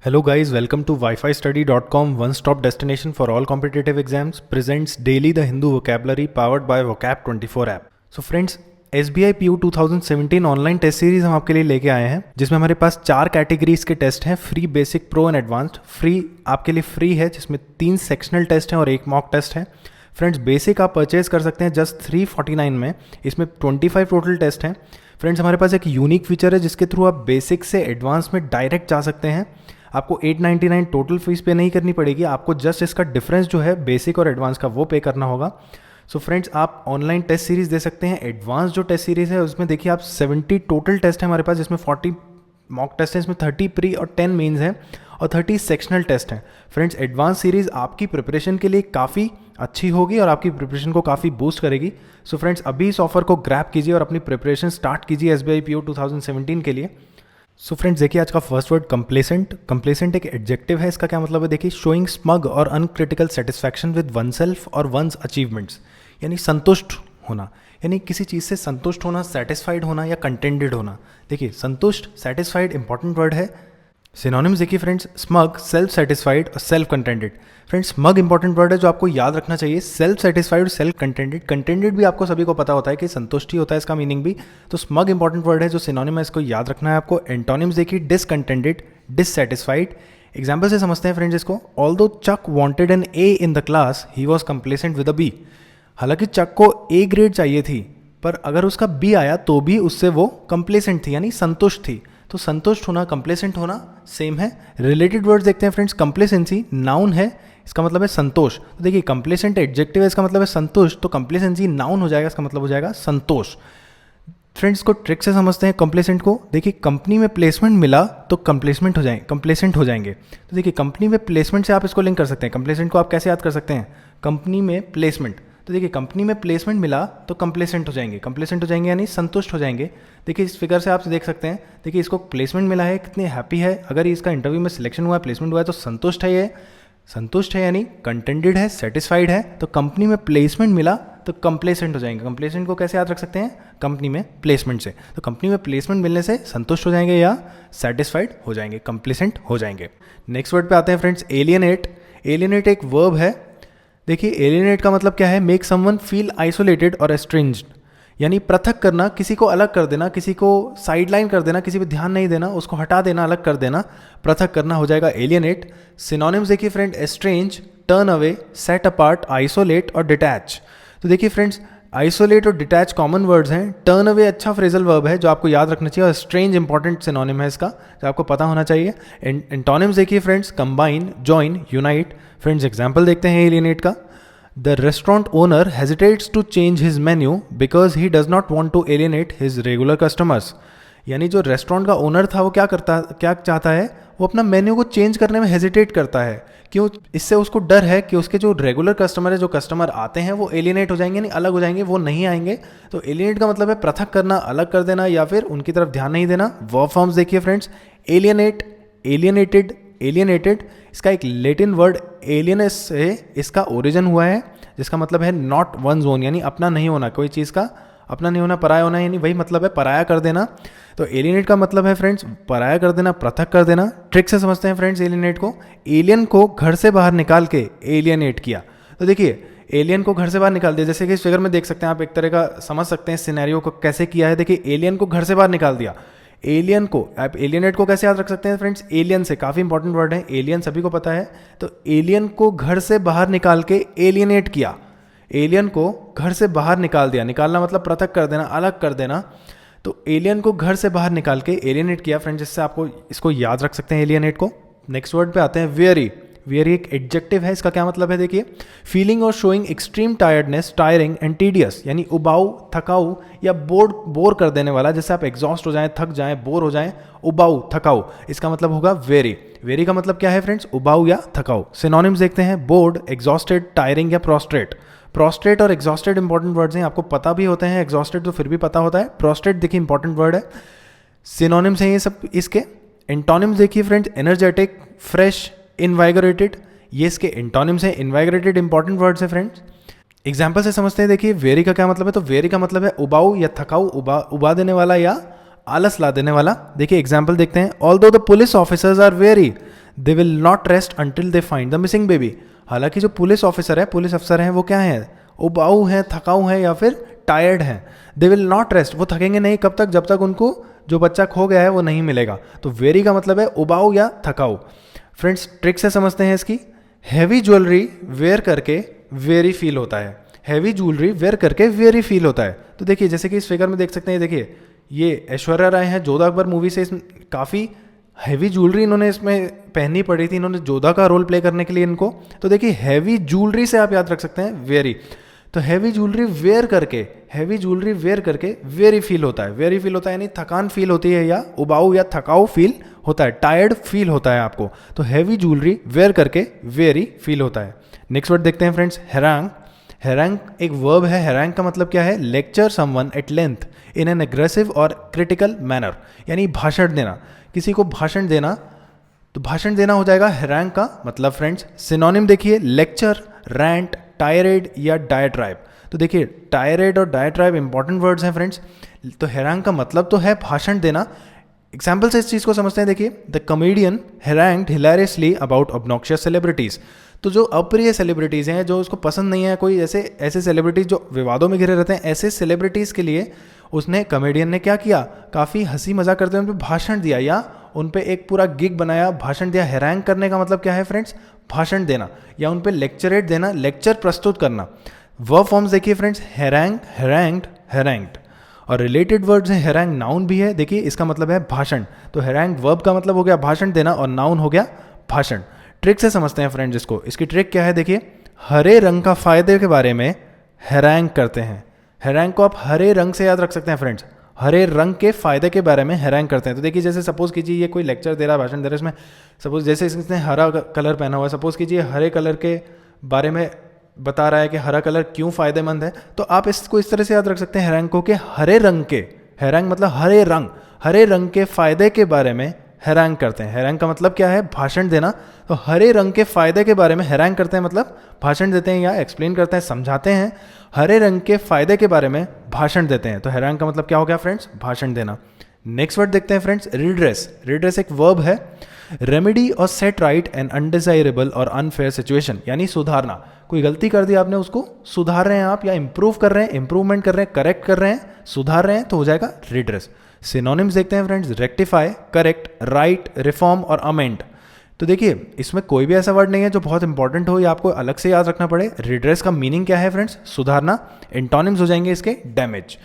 Hello guys, welcome to wifistudy.com, one-stop destination for all competitive exams, presents daily the Hindu vocabulary powered by Vocab 24 app. So friends, SBI PU 2017 online test series हम आपके लिए लेके आए हैं, जिसमें हमारे पास 4 कैटेगरीज के टेस्ट हैं, free, basic, pro and advanced. Free आपके लिए फ्री है, जिसमें 3 सेक्शनल टेस्ट हैं और 1 मॉक टेस्ट है। फ्रेंड्स, बेसिक आप परचेज कर सकते हैं जस्ट 349 में, इसमें 25 टोटल टेस्ट हैं। फ्रेंड्स, हमारे पास एक यूनिक फीचर है जिसके थ्रू आप बेसिक से एडवांस में डायरेक्ट जा सकते हैं। आपको 899 टोटल फीस पे नहीं करनी पड़ेगी, आपको जस्ट इसका डिफरेंस जो है बेसिक और एडवांस का वो पे करना होगा। सो फ्रेंड्स, आप ऑनलाइन टेस्ट सीरीज दे सकते हैं। एडवांस जो टेस्ट सीरीज है उसमें देखिए आप 70 टोटल टेस्ट है हमारे पास, जिसमें 40 मॉक टेस्ट है, इसमें 30 प्री और 10 मेंस हैं और 30 सेक्शनल टेस्ट हैं। फ्रेंड्स, एडवांस सीरीज आपकी प्रिपरेशन के लिए काफ़ी अच्छी होगी और आपकी प्रिपरेशन को काफ़ी बूस्ट करेगी। सो फ्रेंड्स, अभी इस ऑफर को ग्रैब कीजिए और अपनी प्रिपरेशन स्टार्ट कीजिए SBI PU 2017 के लिए। सो फ्रेंड्स, देखिए आज का फर्स्ट वर्ड कंप्लेसेंट। कंप्लेसेंट एक एडजेक्टिव है, इसका क्या मतलब है देखिए, शोइंग स्मग और uncritical satisfaction with one self और वंस अचीवमेंट्स, यानी संतुष्ट होना, यानी किसी चीज़ से संतुष्ट होना, सेटिस्फाइड होना या कंटेंटेड होना। देखिए, संतुष्ट, सेटिस्फाइड इंपॉर्टेंट वर्ड है। सिनोनिम्स देखिए फ्रेंड्स, स्मग, सेल्फ सेटिस्फाइड और self contented. Friends, smug important word है जो आपको याद रखना चाहिए। सेल्फ सेटिस्फाइड और सेल्फ कंटेंटेड, कंटेंटेड भी आपको सभी को पता होता है कि संतुष्ट ही होता है इसका मीनिंग भी। तो स्मग इंपॉर्टेंट वर्ड है जो सिनोनिम है, इसको याद रखना है आपको। एंटोनिम्स देखिए, डिसकंटेंटेड, डिससेटिस्फाइड। एग्जाम्पल से समझते हैं फ्रेंड्स इसको। Although Chuck wanted an A in the class, he was complacent with a B. हालांकि चक को ए ग्रेड चाहिए थी, पर अगर उसका बी आया तो भी उससे वो कंप्लेसेंट थी, यानी संतुष्ट थी। तो संतुष्ट होना, कंप्लेसेंट होना सेम है। रिलेटेड वर्ड्स देखते हैं फ्रेंड्स। कंप्लेसेंसी नाउन है, इसका मतलब है संतोष। तो देखिए, कंप्लेसेंट एडजेक्टिव है, इसका मतलब है संतुष्ट, तो कंप्लेसेंसी नाउन हो जाएगा, इसका मतलब हो जाएगा संतोष। फ्रेंड्स, को ट्रिक से समझते हैं कंप्लेसेंट को। देखिए, कंपनी में प्लेसमेंट मिला तो कंप्लेसमेंट हो जाएंगे। तो देखिए, कंपनी में प्लेसमेंट से आप इसको लिंक कर सकते हैं। कंप्लेसेंट को आप कैसे याद कर सकते हैं? कंपनी में प्लेसमेंट। तो देखिए, कंपनी में प्लेसमेंट मिला तो कंप्लेसेंट हो जाएंगे। कंप्लेसेंट हो जाएंगे यानी संतुष्ट हो जाएंगे। देखिए, इस फिगर से आप देख सकते हैं। देखिए, इसको प्लेसमेंट मिला है, कितने हैप्पी है। अगर इसका इंटरव्यू में सिलेक्शन हुआ है, प्लेसमेंट हुआ है, तो संतुष्ट है। ये संतुष्ट है यानी कंटेंटेड है, सेटिस्फाइड है। तो कंपनी में प्लेसमेंट मिला तो कंप्लेसेंट हो जाएंगे। कंप्लेसेंट को कैसे याद रख सकते हैं? कंपनी में प्लेसमेंट से। तो कंपनी में प्लेसमेंट मिलने से संतुष्ट हो जाएंगे या सेटिस्फाइड हो जाएंगे, कंप्लेसेंट हो जाएंगे। नेक्स्ट वर्ड पे आते हैं फ्रेंड्स, एलियनेट। एलियनेट एक वर्ब है। देखिए, एलियनेट का मतलब क्या है? मेक समवन फील आइसोलेटेड और एस्ट्रेंज्ड, यानी पृथक करना, किसी को अलग कर देना, किसी को साइडलाइन कर देना, किसी पे ध्यान नहीं देना, उसको हटा देना, अलग कर देना, पृथक करना हो जाएगा एलियनेट। सिनोनिम्स देखिए friend, estrange, turn away, set apart, isolate और डिटैच। तो देखिए फ्रेंड्स, आइसोलेट और डिटैच कॉमन वर्ड्स हैं। टर्न अवे अच्छा फ्रेजल वर्ब है जो आपको याद रखना चाहिए, और स्ट्रेंज इंपॉर्टेंट सिनोनिम है इसका, जो आपको पता होना चाहिए। एंटोनिम्स देखिए friends, combine, join, unite. Friends, example देखते हैं एलियनेट का। The restaurant owner hesitates to change his menu because he does not want to alienate his regular customers. यानी जो रेस्टोरेंट का ओनर था वो क्या चाहता है? वो अपना मेन्यू को चेंज करने में हेजिटेट करता है। क्यों? इससे उसको डर है कि उसके जो रेगुलर कस्टमर है, जो कस्टमर आते हैं, वो एलियनेट हो जाएंगे, यानी अलग हो जाएंगे, वो नहीं आएंगे। तो एलियनेट का मतलब है पृथक करना, अलग कर देना, या फिर उनकी तरफ ध्यान नहीं देना। वर्ब फॉर्म्स देखिए फ्रेंड्स, एलियनेट, एलियनेटेड, एलियनेटेड। इसका एक लैटिन वर्ड एलियनस से इसका ओरिजिन हुआ है, जिसका मतलब है नॉट वन जोन, यानी अपना नहीं होना, कोई चीज़ का अपना नहीं होना, पराया होना, यानी वही मतलब है पराया कर देना। तो एलियनेट का मतलब है फ्रेंड्स पराया कर देना, पृथक कर देना। ट्रिक से समझते हैं फ्रेंड्स एलियनेट को। एलियन को घर से बाहर निकाल के एलियनेट किया। तो देखिए, एलियन को घर से बाहर निकाल दिया, जैसे कि इस फिगर में देख सकते हैं आप, एक तरह का समझ सकते हैं सिनेरियो को कैसे किया है। देखिए, एलियन को घर से बाहर निकाल दिया। एलियन को, आप एलियनेट को कैसे याद रख सकते हैं फ्रेंड्स? एलियन से, काफ़ी इंपॉर्टेंट वर्ड है, एलियन सभी को पता है। तो एलियन को घर से बाहर निकाल के एलियनेट किया। एलियन को घर से बाहर निकाल दिया, निकालना मतलब पृथक कर देना, अलग कर देना। तो एलियन को घर से बाहर निकाल के एलियनेट किया फ्रेंड्स, जिससे आपको इसको याद रख सकते हैं एलियनेट को। नेक्स्ट वर्ड पे आते हैं, वेरी। वेरी एक एडजेक्टिव है, इसका क्या मतलब है देखिए, फीलिंग और showing extreme tiredness, tiring and tedious, यानी उबाऊ, थकाऊ या बोर कर देने वाला, जैसे आप एग्जॉस्ट हो जाएं, थक जाएं, बोर हो जाएं, उबाऊ, थकाऊ, इसका मतलब होगा वेरी। वेरी का मतलब क्या है फ्रेंड्स? उबाऊ या थकाऊ। सिनोनिम्स देखते हैं, बोर्ड, एग्जॉस्टेड, टायरिंग या प्रोस्ट्रेट। प्रोस्ट्रेट और एग्जॉस्टेड इंपॉर्टेंट वर्ड्स हैं, आपको पता भी होते हैं। एग्जॉस्टेड तो फिर भी पता होता है, प्रोस्ट्रेट देखिए इंपॉर्टेंट वर्ड है। सिनोनिम्स हैं ये सब इसके। एंटोनिम्स देखिए फ्रेंड्स, एनर्जेटिक, फ्रेश, इनवाइगोरेटेड, ये इसके एंटोनिम्स हैं। इनवाइगोरेटेड इंपॉर्टेंट वर्ड्स है फ्रेंड्स। एग्जाम्पल से समझते हैं। देखिए, वेरी का क्या मतलब है? तो वेरी का मतलब है उबाऊ या थकाऊ, उबा देने वाला या आलस ला देने वाला। देखिए एग्जाम्पल देखते हैं। Although the police officers are very, they will not rest until they find the missing baby. हालांकि जो पुलिस ऑफिसर है, पुलिस अफसर हैं, वो क्या हैं, उबाऊ हैं, थकाऊ हैं या फिर टायर्ड हैं। दे विल नॉट रेस्ट, वो थकेंगे नहीं कब तक, जब तक उनको जो बच्चा खो गया है वो नहीं मिलेगा। तो वेरी का मतलब है उबाऊ या थकाऊ। फ्रेंड्स ट्रिक से समझते हैं इसकी। हैवी ज्वेलरी वेयर करके वेरी फील होता है, हैवी ज्वेलरी वेयर करके वेरी फील होता है। तो देखिए जैसे कि इस फिगर में देख सकते हैं, देखिए ये ऐश्वर्या राय हैं जोधा अकबर मूवी से, इसमें काफ़ी हैवी ज्वेलरी इन्होंने इसमें पहननी पड़ी थी, इन्होंने जोधा का रोल प्ले करने के लिए इनको। तो देखिए हैवी ज्वेलरी से आप याद रख सकते हैं वेरी। तो हैवी ज्वेलरी वेयर करके, हैवी ज्वेलरी वेयर करके वेरी फील होता है। वेरी फील होता है यानी थकान फील होती है या उबाऊ या थकाऊ फील होता है, टायर्ड फील होता है आपको। तो हैवी ज्वेलरी वेयर करके वेरी फील होता है। नेक्स्ट वर्ड देखते हैं फ्रेंड्स, हैरांग। हैरांग एक वर्ब है। हैरांग का मतलब क्या है, lecture someone at length in an aggressive और क्रिटिकल मैनर, यानी भाषण देना, किसी को भाषण देना। तो भाषण देना हो जाएगा हैरांग का मतलब। फ्रेंड्स सिनोनिम देखिए, लेक्चर, रैंट, टायरेड या डायट्राइब। तो देखिए टायरेड और डायट्राइब इंपॉर्टेंट वर्ड्स हैं फ्रेंड्स। तो हैरांग का मतलब तो है भाषण देना। एग्जाम्पल से इस चीज़ को समझते हैं। देखिए the comedian harangued hilariously about obnoxious celebrities. तो जो अप्रिय सेलिब्रिटीज़ हैं, जो उसको पसंद नहीं है, कोई ऐसे सेलिब्रिटीज़ जो विवादों में घिरे रहते हैं, ऐसे सेलिब्रिटीज़ के लिए उसने, कॉमेडियन ने क्या किया, काफ़ी हंसी मजाक करते हुए उन पर भाषण दिया या उन पे एक पूरा गिग बनाया, भाषण दिया। हैरांग करने का मतलब क्या है फ्रेंड्स, भाषण देना या उन पे लेक्चरेट देना, लेक्चर प्रस्तुत करना। वर्ब फॉर्म्स देखिए फ्रेंड्स, हैरांग, हैरांग्ड, हैरांग्ड। और रिलेटेड वर्ड्स हैं, हैरांग नाउन भी है, देखिए इसका मतलब है भाषण। तो हैरांग वर्ब का मतलब हो गया भाषण देना और नाउन हो गया भाषण। ट्रिक से समझते हैं फ्रेंड्स इसको। इसकी ट्रिक क्या है, देखिए हरे रंग का फायदे के बारे में हैरांग करते हैं। हैरांग को आप हरे रंग से याद रख सकते हैं फ्रेंड्स, हरे रंग के फायदे के बारे में हैरांग करते हैं। तो देखिए जैसे सपोज कीजिए ये कोई लेक्चर दे रहा है, भाषण दे रहा है, इसमें सपोज जैसे इसने हरा कलर पहना हुआ है, सपोज कीजिए हरे कलर के बारे में बता रहा है कि हरा कलर क्यों फायदेमंद है। तो आप इसको इस तरह से याद रख सकते हैं हैरांग को कि हरे रंग के, हैरांग मतलब हरे रंग, हरे रंग के फायदे के बारे में हैरांग करते हैं। हैरांग का मतलब क्या है, भाषण देना। तो हरे रंग के फायदे के बारे में हैरांग करते हैं मतलब भाषण देते हैं या एक्सप्लेन करते हैं, समझाते हैं। हरे रंग के फायदे के बारे में भाषण देते हैं। तो हैरांग का मतलब क्या हो गया फ्रेंड्स, भाषण देना। नेक्स्ट वर्ड देखते हैं फ्रेंड्स, रिड्रेस। रिड्रेस एक वर्ब है। रेमेडी और सेट राइट एन अनडिजायरेबल और अनफेयर सिचुएशन, यानी सुधारना। कोई गलती कर दी आपने, उसको सुधार रहे हैं आप, या इंप्रूव कर रहे हैं, इंप्रूवमेंट कर रहे हैं, करेक्ट कर रहे हैं, सुधार रहे हैं, तो हो जाएगा रिड्रेस। सिनोनिम्स देखते हैं friends, rectify, correct, right, reform और अमेंड। तो देखिए इसमें कोई भी ऐसा वर्ड नहीं है जो बहुत इंपॉर्टेंट हो या आपको अलग से याद रखना पड़े। रिड्रेस का मीनिंग क्या है फ्रेंड्स, सुधारना। एंटोनिम्स हो जाएंगे इसके, डैमेज।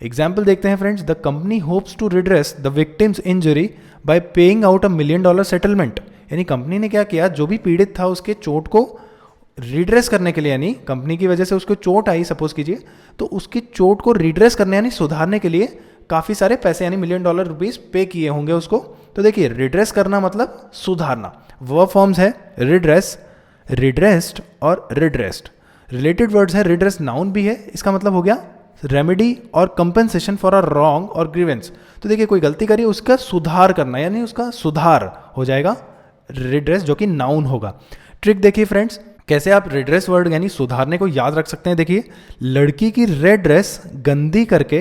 एग्जाम्पल देखते हैं friends, the company hopes to redress the victims injury by paying out $1 million settlement. यानी कंपनी ने क्या किया, जो भी पीड़ित था उसके चोट को रिड्रेस करने के लिए, यानी कंपनी की वजह से उसको चोट आई सपोज कीजिए, तो उसकी चोट को रिड्रेस करने यानी सुधारने के लिए काफ़ी सारे पैसे यानी $1 million पे किए होंगे उसको। तो देखिए रिड्रेस करना मतलब सुधारना। वर्ब फॉर्म्स है रिड्रेस, रिड्रेस्ड और रिड्रेस्ड। रिलेटेड वर्ड्स है, रिड्रेस नाउन भी है, इसका मतलब हो गया रेमेडी और कंपेंसेशन फॉर अ रॉन्ग और ग्रीवेंस। तो देखिए कोई गलती करिए उसका सुधार करना, यानी उसका सुधार हो जाएगा रिड्रेस, जो कि नाउन होगा। ट्रिक देखिए फ्रेंड्स, कैसे आप रिड्रेस वर्ड यानी सुधारने को याद रख सकते हैं। देखिए लड़की की रेड ड्रेस गंदी करके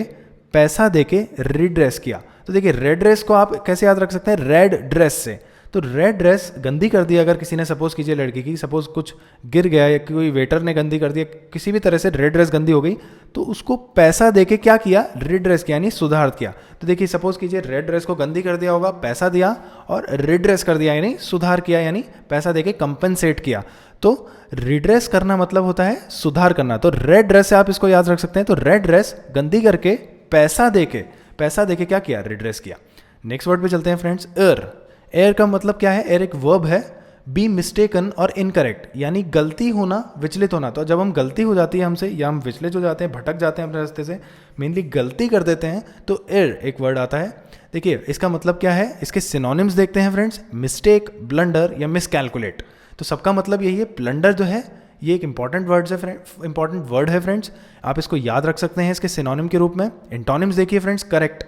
पैसा देके रिड्रेस किया। तो देखिए रेड ड्रेस को आप कैसे याद रख सकते हैं, रेड ड्रेस से। तो रेड ड्रेस गंदी कर दी अगर किसी ने, सपोज कीजिए लड़की की, सपोज कुछ गिर गया या कोई वेटर ने गंदी कर दिया, किसी भी तरह से रेड ड्रेस गंदी हो गई, तो उसको पैसा देके क्या किया, रिड्रेस किया यानी सुधार किया। तो देखिए सपोज कीजिए रेड ड्रेस को गंदी कर दिया होगा, पैसा दिया, और रिड्रेस कर दिया यानी सुधार किया, यानी पैसा देके कंपनसेट किया। तो रिड्रेस करना मतलब होता है सुधार करना। तो रेड ड्रेस से आप इसको याद रख सकते हैं। तो रेड ड्रेस गंदी करके पैसा देके क्या किया, रिड्रेस किया। नेक्स्ट वर्ड पे चलते हैं फ्रेंड्स, एयर। एयर का मतलब क्या है, एयर एक वर्ब है। बी मिस्टेकन और इनकरेक्ट, यानी गलती होना, विचलित होना। तो जब हम गलती हो जाती है हमसे, या हम विचलित हो जाते हैं, भटक जाते हैं अपने रास्ते से, मेनली गलती कर देते हैं, तो एयर एक वर्ड आता है। देखिए इसका मतलब क्या है, इसके सिनोनिम्स देखते हैं फ्रेंड्स, मिस्टेक, ब्लंडर या मिसकैलकुलेट। तो सबका मतलब यही है। ब्लंडर जो है ये एक इंपॉर्टेंट वर्ड है फ्रेंड्स, आप इसको याद रख सकते हैं इसके सिनोनिम के रूप में। एंटोनिम्स देखिए फ्रेंड्स, करेक्ट।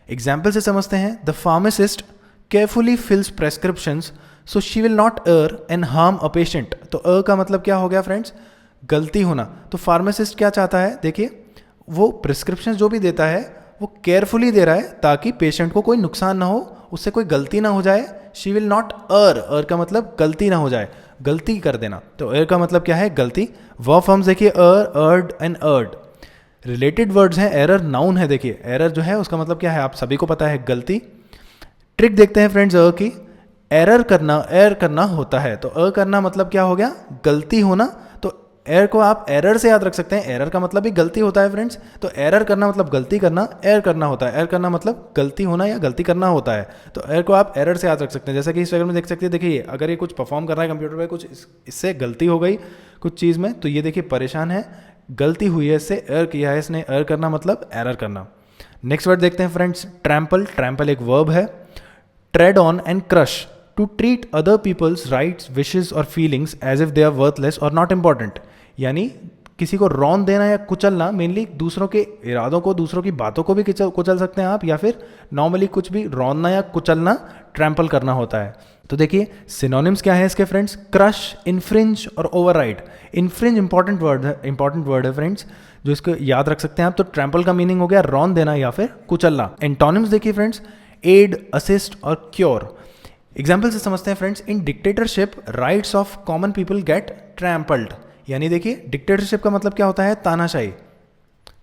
एग्जाम्पल से समझते हैं, the pharmacist carefully fills prescriptions so she will not err and harm a patient. तो का मतलब क्या हो गया फ्रेंड्स, गलती होना। तो फार्मासिस्ट क्या चाहता है, देखिए वो प्रिस्क्रिप्शन जो भी देता है वो केयरफुली दे रहा है ताकि पेशेंट को कोई नुकसान ना हो, उससे कोई गलती ना हो जाए। शी विल नॉट एर का मतलब गलती ना हो जाए, गलती कर देना। तो एर का मतलब क्या है, गलती। वर्ब फॉर्म्स देखिए earned and earned. Related words हैं, एरर नाउन है। देखिए एरर जो है उसका मतलब क्या है, आप सभी को पता है, गलती। ट्रिक देखते हैं फ्रेंड्स की, एरर करना होता है, तो करना मतलब क्या हो गया, गलती होना। तो एर को आप एरर से याद रख सकते हैं, एरर का मतलब भी गलती होता है फ्रेंड्स। तो एरर करना मतलब गलती करना, एर करना होता है, एर करना मतलब गलती होना या गलती करना होता है। तो एर को आप एरर से याद रख सकते हैं। जैसे कि इस फिगर में देख सकते हैं, देखिए अगर ये कुछ परफॉर्म कर रहा है कंप्यूटर पे, कुछ इससे गलती हो गई कुछ चीज़ में, तो ये देखिए परेशान है, गलती हुई है, इससे एर किया है इसने। एर करना मतलब एरर करना। नेक्स्ट वर्ड देखते हैं फ्रेंड्स, ट्रैम्पल। ट्रैम्पल एक वर्ब है। Trade on and crush, to treat other people's rights, wishes और feelings as if they are worthless और नॉट इंपॉर्टेंट। यानी किसी को रौंद देना या कुचलना, मेनली दूसरों के इरादों को, दूसरों की बातों को भी कुचल सकते हैं आप, या फिर नॉर्मली कुछ भी रौंदना या कुचलना, ट्रैम्पल करना होता है। तो देखिए सिनोनिम्स क्या है इसके फ्रेंड्स, क्रश, इन्फ्रिंज और ओवरराइड। इन्फ्रिंज इंपॉर्टेंट वर्ड है फ्रेंड्स, जो इसको याद रख सकते हैं आप। तो ट्रैम्पल का मीनिंग हो गया रौंद देना या फिर कुचलना। एंटोनिम्स देखिए फ्रेंड्स, एड, असिस्ट और क्योर। एग्जाम्पल से समझते हैं friends, in dictatorship rights of common people get trampled. यानी देखिए डिक्टेटरशिप का मतलब क्या होता है, तानाशाही।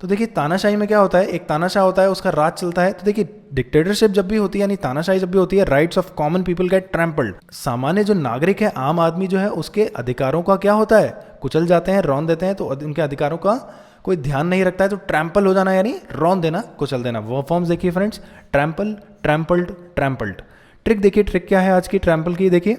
तो देखिए तानाशाही में क्या होता है, एक तानाशाह होता है, उसका राज चलता है। तो देखिए डिक्टेटरशिप जब भी होती है, यानी तानाशाही जब भी होती है, rights of common people get trampled. सामान्य जो नागरिक है, आम आदमी जो है, उसके अधिकारों का क्या होता है, कुचल जाते हैं, रौंद देते हैं। तो उनके अधिकारों का कोई ध्यान नहीं रखता है, तो ट्रैम्पल हो जाना यानी रौंद देना, कुचल देना। वो फॉर्म्स देखिए friends, trample, trampled, trampled. Trick देखिए, ट्रिक क्या है आज की ट्रैम्पल की, देखिए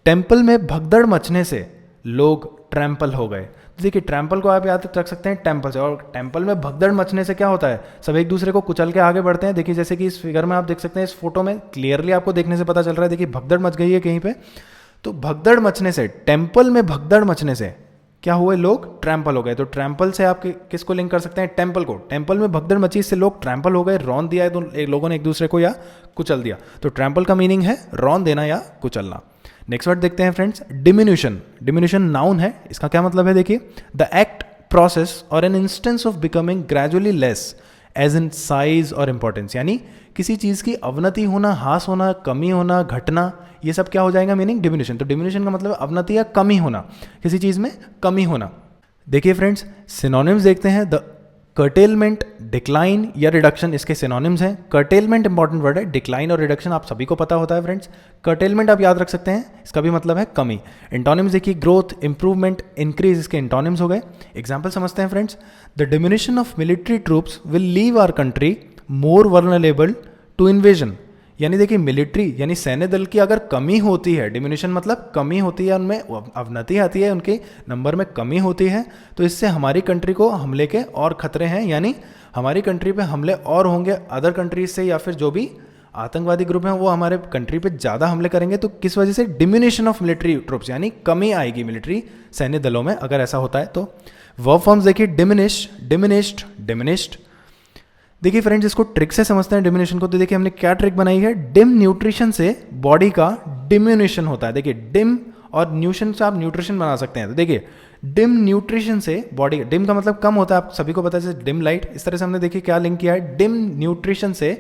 टेम्पल में भगदड़ मचने से लोग ट्रैम्पल हो गए। तो देखिए ट्रैम्पल को आप याद रख सकते हैं टेम्पल से, और टेम्पल में भगदड़ मचने से क्या होता है, सब एक दूसरे को कुचल के आगे बढ़ते हैं। देखिए जैसे कि इस फिगर में आप देख सकते हैं, इस फोटो में क्लियरली आपको देखने से पता चल रहा है, देखिए भगदड़ मच गई है कहीं पे। तो भगदड़ मचने से, टेम्पल में भगदड़ मचने से क्या हुए, लोग ट्रैम्पल हो गए। तो ट्रैम्पल से आप किसको लिंक कर सकते हैं, टेम्पल को। टेम्पल में भगदड़ मची, इससे लोग ट्रैम्पल हो गए, रौंद दिया है तो लोगों ने एक दूसरे को या कुचल दिया। तो ट्रैम्पल का मीनिंग है रौंद देना या कुचलना। नेक्स्ट वर्ड देखते हैं फ्रेंड्स, डिमिन्यूशन। डिमिन्यूशन नाउन है, इसका क्या मतलब है, देखिए द एक्ट, प्रोसेस और an instance of becoming gradually less as in size और इंपॉर्टेंस। यानी किसी चीज़ की अवनति होना, ह्रास होना, कमी होना, घटना, ये सब क्या हो जाएगा मीनिंग, डिमिन्यूशन। तो डिमिन्यूशन का मतलब अवनति या कमी होना, किसी चीज़ में कमी होना। देखिए फ्रेंड्स सिनोनिम्स देखते हैं, द कर्टेलमेंट, डिक्लाइन या रिडक्शन, इसके सिनोनिम्स हैं। कर्टेलमेंट इंपॉर्टेंट वर्ड है, डिक्लाइन और रिडक्शन आप सभी को पता होता है फ्रेंड्स। कर्टेलमेंट आप याद रख सकते हैं, इसका भी मतलब है कमी। एंटोनिम्स देखिए, ग्रोथ, इंप्रूवमेंट, इंक्रीज, इसके एंटोनिम्स हो गए। एग्जाम्पल समझते हैं friends, the diminution of military troops will leave our country more vulnerable to invasion. यानी देखिए मिलिट्री यानी सैन्य दल की अगर कमी होती है, डिमिनिशन मतलब कमी होती है, उनमें अवनति आती है, उनके नंबर में कमी होती है, तो इससे हमारी कंट्री को हमले के और खतरे हैं। यानी हमारी कंट्री पे हमले और होंगे अदर कंट्रीज से, या फिर जो भी आतंकवादी ग्रुप हैं वो हमारे कंट्री पे ज़्यादा हमले करेंगे। तो किस वजह से, डिमिनिशन ऑफ मिलिट्री ट्रूप्स, यानी कमी आएगी मिलिट्री सैन्य दलों में अगर ऐसा होता है तो। वर्ब फॉर्म्स देखिए, डिमिनिश, डिमिनिश्ड, डिमिनिश्ड। देखिए फ्रेंड्स इसको ट्रिक से समझते हैं डिमिनिशन को। तो देखिए हमने क्या ट्रिक बनाई है, डिम न्यूट्रिशन से बॉडी का डिम्यूनिशन होता है। देखिए डिम और न्यूट्रिशन से आप न्यूट्रिशन बना सकते हैं। तो देखिए डिम न्यूट्रिशन से बॉडी, डिम का मतलब कम होता है, आप सभी को पता है, डिम लाइट। इस तरह से हमने देखिए क्या लिंक किया है, डिम न्यूट्रिशन से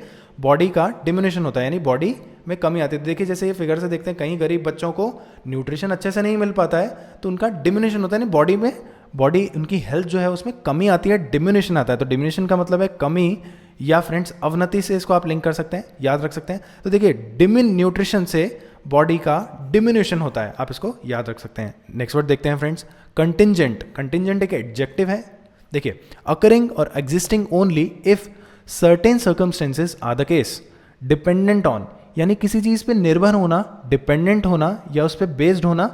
बॉडी का डिम्यूनिशन होता है, यानी बॉडी में कमी आती है। देखिए जैसे ये फिगर से देखते हैं, कहीं गरीब बच्चों को न्यूट्रिशन अच्छे से नहीं मिल पाता है तो उनका डिम्यूनिशन होता है, यानी बॉडी में, बॉडी उनकी हेल्थ जो है उसमें कमी आती है, डिम्यूनिशन आता है। तो डिम्यूनिशन का मतलब है कमी या फ्रेंड्स अवनति से इसको आप लिंक कर सकते हैं, याद रख सकते हैं। तो देखिए डिमिन न्यूट्रिशन से बॉडी का डिमिन्यूशन होता है, आप इसको याद रख सकते हैं। नेक्स्ट वर्ड देखते हैं फ्रेंड्स, कंटिंजेंट। कंटिंजेंट एक एडजेक्टिव है। देखिए अकरिंग और existing only if certain circumstances are the case. Dependent on यानी किसी चीज़ पे निर्भर होना, डिपेंडेंट होना या उस पर बेस्ड होना,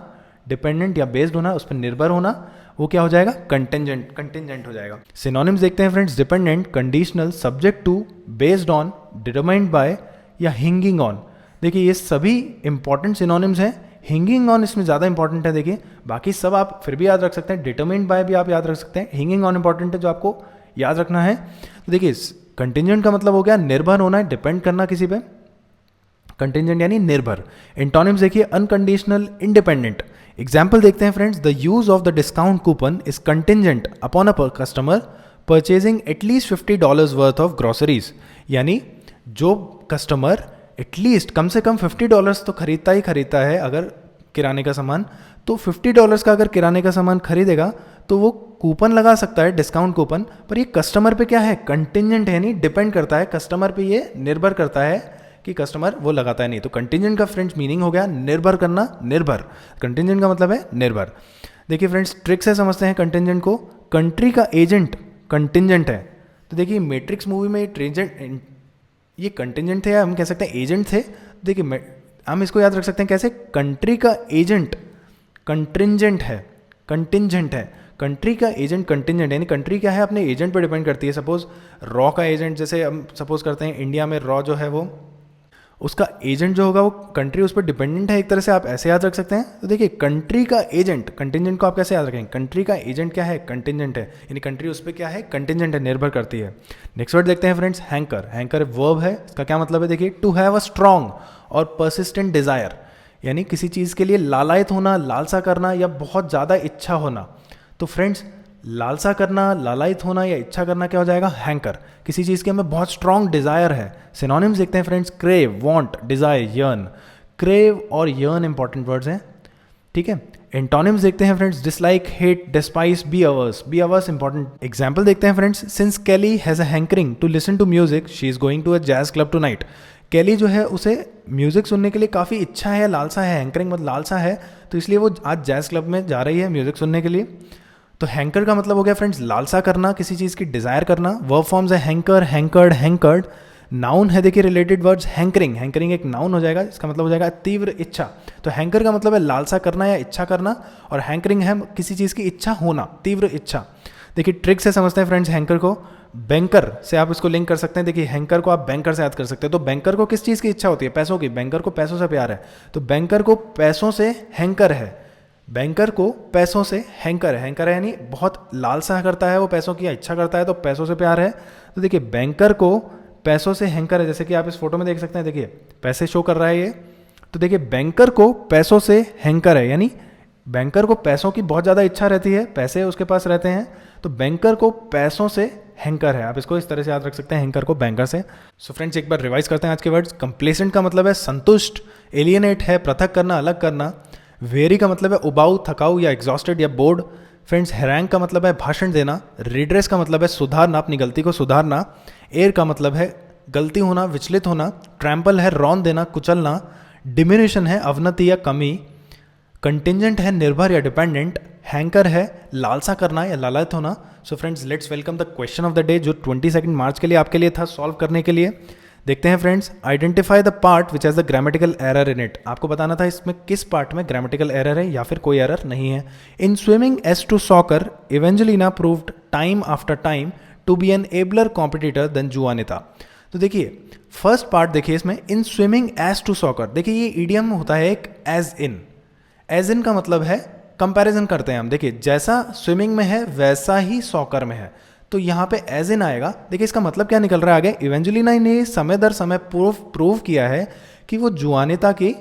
डिपेंडेंट या बेस्ड होना, उस पर निर्भर होना, वो क्या हो जाएगा, कंटिंजेंट, कंटिंजेंट हो जाएगा। सिनोनिम्स देखते हैं friends, dependent, conditional, subject to, based on, determined by या हिंगिंग ऑन। देखिए ये सभी इंपॉर्टेंट सिनोनिम्स हैं। हिंगिंग ऑन इसमें ज़्यादा इंपॉर्टेंट है, देखिए बाकी सब आप फिर भी याद रख सकते हैं, डिटरमाइंड बाय भी आप याद रख सकते हैं, हिंगिंग ऑन इंपॉर्टेंट है जो आपको याद रखना है। तो देखिए कंटिंजेंट का मतलब हो गया निर्भर होना है, डिपेंड करना किसी पे, कंटिंजेंट यानी निर्भर। एंटोनिम्स देखिए, अनकंडीशनल, इंडिपेंडेंट। एग्जाम्पल देखते हैं friends, the use of the discount coupon is contingent upon a customer purchasing at least $50 worth of groceries, यानी जो कस्टमर एटलीस्ट कम से कम $50 तो खरीदता ही खरीदता है अगर किराने का सामान, तो $50 का अगर किराने का सामान खरीदेगा तो वो कूपन लगा सकता है, डिस्काउंट कूपन। पर ये कस्टमर पे क्या है, कंटिजेंट है, नहीं डिपेंड करता है कस्टमर पे, ये निर्भर करता है कि कस्टमर वो लगाता है नहीं। तो कंटिजेंट का फ्रेंड्स मीनिंग हो गया निर्भर करना, निर्भर। कंटिजेंट का मतलब है निर्भर। देखिए फ्रेंड्स ट्रिक से समझते हैं कंटिजेंट को। कंट्री का एजेंट कंटिजेंट है, तो देखिए मैट्रिक्स मूवी में ये कंटिजेंट थे या हम कह सकते हैं एजेंट थे। देखिए हम इसको याद रख सकते हैं कैसे, कंट्री का एजेंट कंटिजेंट है, कंटिजेंट है। कंट्री का एजेंट कंटिजेंट, यानी कंट्री क्या है अपने एजेंट पर डिपेंड करती है। सपोज रॉ का एजेंट, जैसे हम सपोज करते हैं इंडिया में रॉ जो है वो, उसका एजेंट जो होगा वो कंट्री उस पर डिपेंडेंट है, एक तरह से आप ऐसे याद रख सकते हैं। तो देखिए कंट्री का एजेंट, कंटिजेंट को आप कैसे याद रखेंगे, कंट्री का एजेंट क्या है, कंटिजेंट है, यानी कंट्री उस पर क्या है, कंटिजेंट है, निर्भर करती है। नेक्स्ट वर्ड देखते हैं फ्रेंड्स, हैंकर। हैंकर वर्ब है, इसका क्या मतलब है, देखिए टू हैव अ स्ट्रॉन्ग और परसिस्टेंट डिजायर, यानी किसी चीज़ के लिए लालायित होना, लालसा करना या बहुत ज़्यादा इच्छा होना। तो फ्रेंड्स लालसा करना, लालायित होना या इच्छा करना क्या हो जाएगा, हैंकर। किसी चीज़ के हमें बहुत स्ट्रॉन्ग डिज़ायर है। सिनोनिम्स देखते हैं friends, crave, want, desire, yearn. Crave और यर्न इंपॉर्टेंट वर्ड्स हैं, ठीक है। एंटोनिम्स देखते हैं friends, dislike, hate, despise, be averse. Be averse important. Example देखते हैं friends, since Kelly has a hankering to listen to music she is going to a jazz club tonight. Kelly जो है उसे music सुनने के लिए काफ़ी इच्छा है, लालसा है, हैंकरिंग मतलब लालसा है, तो इसलिए वो आज जैज क्लब में जा रही है म्यूजिक सुनने के लिए। तो हैंकर का मतलब हो गया फ्रेंड्स लालसा करना, किसी चीज़ की डिज़ायर करना। वर्ब फॉर्म्स है हैंकर, हैंकर्ड, हैंकर्ड। नाउन है देखिए रिलेटेड वर्ड्स, हैंकरिंग। हैंकरिंग एक नाउन हो जाएगा, इसका मतलब हो जाएगा तीव्र इच्छा। तो हैंकर का मतलब है लालसा करना या इच्छा करना, और हैंकरिंग है किसी चीज़ की इच्छा होना, तीव्र इच्छा। देखिए ट्रिक से समझते हैं फ्रेंड्स हैंकर को। बैंकर से आप इसको लिंक कर सकते हैं। देखिए हैंकर को आप बैंकर से याद कर सकते हैं। तो बैंकर को किस चीज़ की इच्छा होती है, पैसों की। बैंकर को पैसों से प्यार है, तो बैंकर को पैसों से हैंकर है। बैंकर को पैसों से हैंकर है, हैंकर है यानी बहुत लालसा करता है वो पैसों की, इच्छा करता है, तो पैसों से प्यार है। तो देखिए बैंकर को पैसों से हैंकर है, जैसे कि आप इस फोटो में देख सकते हैं, देखिए पैसे शो कर रहा है ये। तो देखिए बैंकर को पैसों से हैंकर है, यानी बैंकर को पैसों की बहुत ज़्यादा इच्छा रहती है, पैसे उसके पास रहते हैं, तो बैंकर को पैसों से हैंकर है। आप इसको इस तरह से याद रख सकते हैं, हैंकर को बैंकर से। सो फ्रेंड्स एक बार रिवाइज करते हैं आज के वर्ड्स। कंप्लेसेंट का मतलब है संतुष्ट, एलियनेट है पृथक करना, अलग करना। वेरी का मतलब है उबाऊ, थकाऊ या एग्जॉस्टेड या बोर्ड। फ्रेंड्स हैरंग का मतलब है भाषण देना। रिड्रेस का मतलब है सुधारना, अपनी गलती को सुधारना। एयर का मतलब है गलती होना, विचलित होना। ट्रैम्पल है रौंद देना, कुचलना। डिमिनिशन है अवनति या कमी। कंटिजेंट है निर्भर या डिपेंडेंट। हैंकर है लालसा करना या लालयित होना। So friends let's welcome the question of the day, जो 22 मार्च के लिए आपके लिए था, सॉल्व करने के लिए। देखते हैं friends, identify the part which has the grammatical error in it. आपको बताना था इसमें किस पार्ट में ग्रामेटिकल एरर है या फिर कोई एरर नहीं है। In swimming as to soccer, Evangelina proved time after time to be an abler competitor than Juanita. तो देखिए फर्स्ट पार्ट देखिए इसमें, in swimming as to soccer. देखिए ये ईडियम होता है एक एज इन। एज इन का मतलब है कंपैरिजन करते हैं हम। देखिए जैसा स्विमिंग में है वैसा ही सॉकर में है, तो यहाँ पे एज इन आएगा। देखिए इसका मतलब क्या निकल रहा है आगे, इवेंजुअली ने समय दर समय प्रूव किया है कि वो जुआनिता की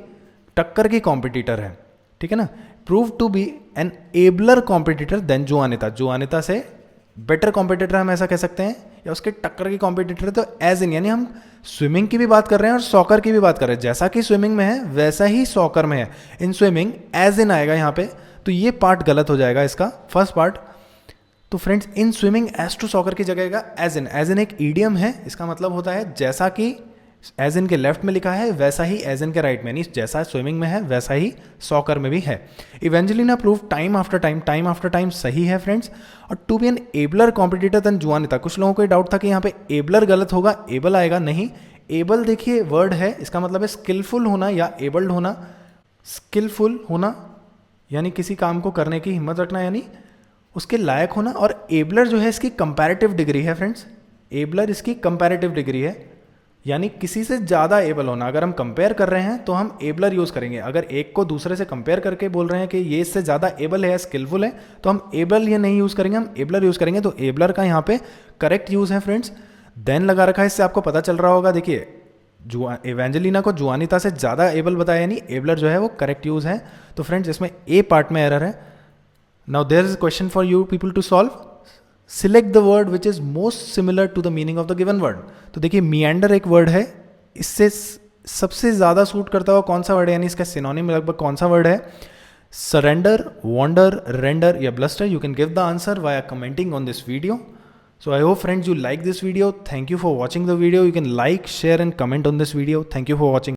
टक्कर की कॉम्पिटिटर है, ठीक है ना। Prove to be an abler competitor than Juanita. Juanita से बेटर कॉम्पिटिटर हम ऐसा कह सकते हैं, या उसके टक्कर की कॉम्पिटिटर। तो एज इन यानी हम स्विमिंग की भी बात कर रहे हैं और सॉकर की भी बात कर रहे हैं। जैसा कि स्विमिंग में है वैसा ही सॉकर में है। इन स्विमिंग एज इन आएगा यहाँ पे, तो ये पार्ट गलत हो जाएगा इसका, फर्स्ट पार्ट। तो friends in swimming as to soccer की जगह का एज इन। एज इन एक ईडियम है, इसका मतलब होता है जैसा कि एज इन के लेफ्ट में लिखा है वैसा ही एज इन के राइट में, यानी जैसा स्विमिंग में है वैसा ही सॉकर में भी है। Evangelina prove time after time, time after time सही है फ्रेंड्स। और to be an abler competitor than Juanita. कुछ लोगों को डाउट था कि यहाँ पे एबलर गलत होगा, एबल आएगा, नहीं। एबल देखिए वर्ड है, इसका मतलब है स्किलफुल होना या एबल्ड होना। स्किलफुल होना यानी किसी काम को करने की हिम्मत रखना, यानी उसके लायक होना। और एबलर जो है इसकी कंपैरेटिव डिग्री है फ्रेंड्स, एबलर इसकी कंपैरेटिव डिग्री है, यानी किसी से ज़्यादा एबल होना। अगर हम कंपेयर कर रहे हैं तो हम एबलर यूज़ करेंगे। अगर एक को दूसरे से कंपेयर करके बोल रहे हैं कि ये इससे ज़्यादा एबल है, स्किलफुल है, तो हम एबल ये नहीं यूज़ करेंगे, हम एबलर यूज़ करेंगे। तो एबलर का यहाँ पे करेक्ट यूज़ है फ्रेंड्स। देन लगा रखा है, इससे आपको पता चल रहा होगा। देखिए इवेंजेलिना को जुआनिता से ज़्यादा एबल बताया, यानी एबलर जो है वो करेक्ट यूज़ है। तो फ्रेंड्स इसमें ए पार्ट में एरर है। Now there is question for you people to solve. Select the word which is most similar to the meaning of the given word. तो देखिए मिएंडर एक वर्ड है, इससे सबसे ज़्यादा सूट करता हुआ कौन सा वर्ड है, यानी इसका सिनोनिम लगभग कौन सा वर्ड है? सरेंडर, वॉन्डर, रेंडर या bluster? You can give the answer via commenting on this video. So I hope friends you like this video. Thank you for watching the video. You can like, share and comment on this video. Thank you for watching.